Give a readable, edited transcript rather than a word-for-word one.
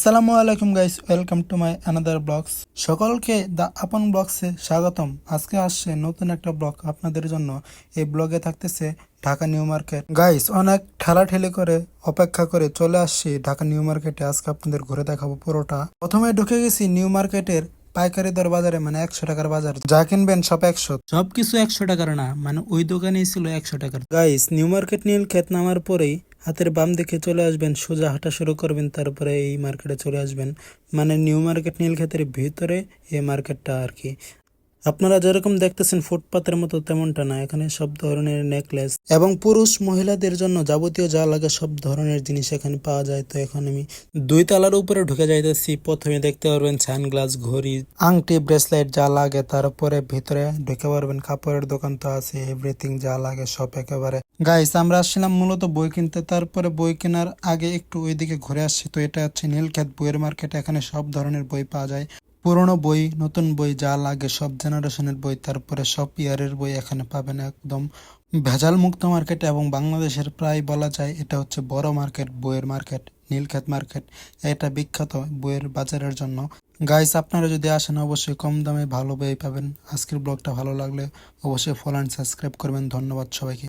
আসসালামু আলাইকুম guys, welcome to my another blogs. সকলকে দ্য আপন ব্লগসে স্বাগতম। আজকে আসছে নতুন একটা ব্লগ আপনাদের জন্য। এই ব্লগে থাকতেছে ঢাকা নিউ মার্কেট। গাইস, অনেক ঠেলাঠেলি করে অপেক্ষা করে চলে আসছি ঢাকা নিউ মার্কেটে। আজকে আপনাদের ঘুরে দেখাবো পুরোটা। প্রথমে ঢুকে গেছি নিউ মার্কেটের পাইকারি দর বাজারে, মানে 100 টাকার বাজার। যা কিনবেন সব 100, সবকিছু 100 টাকার না, মানে ওই দোকানেই ছিল 100 টাকার। গাইস, নিউ মার্কেট নীলক্ষেত নামার পরেই হাতের বাম দিকে চলে আসবেন, সোজা হাঁটা শুরু করবেন, তারপরে এই মার্কেটে চলে আসবেন। মানে নিউ মার্কেট নীলক্ষেতের ভিতরে এই মার্কেটটা আর কি। আপনারা যেরকম দেখতেছেন ফুটপাতের মতো, তেমনটা না। এখানে সব ধরনের নেকলেস এবং পুরুষ মহিলাদের জন্য যাবতীয় যা লাগে সব ধরনের জিনিস এখানে পাওয়া যায়। তো এখন আমি 2 তলার উপরে ঢুকে যাইতেছি। প্রথমে দেখতে পারবেন সানগ্লাস, ঘড়ি, আংটি, ব্রেসলেট যা লাগে। তারপরে ভিতরে ঢুকে পারবেন, কাপড়ের দোকান তো আছে, এভরিথিং যা লাগে সব একেবারে। গাইস, আমরা আসছিলাম মূলত বই কিনতে। তারপরে বই কেনার আগে একটু ওইদিকে ঘুরে আসছি। তো এটা হচ্ছে নীলক্ষেত বইয়ের মার্কেট। এখানে সব ধরনের বই পাওয়া যায়, পুরোনো বই, নতুন বই, যা লাগে সব জেনারেশনের বই, তারপরে সব ইয়ারের বই এখানে পাবেন। একদম ভেজাল মুক্ত মার্কেট এবং বাংলাদেশের প্রায় বলা যায় এটা হচ্ছে বড় মার্কেট, বইয়ের মার্কেট, নীলক্ষেত মার্কেট। এটা বিখ্যাত বইয়ের বাজারের জন্য। গাইস, আপনারা যদি আসেন অবশ্যই কম দামে ভালো বই পাবেন। আজকের ব্লগটা ভালো লাগলে অবশ্যই ফলো অ্যান্ড সাবস্ক্রাইব করবেন। ধন্যবাদ সবাইকে।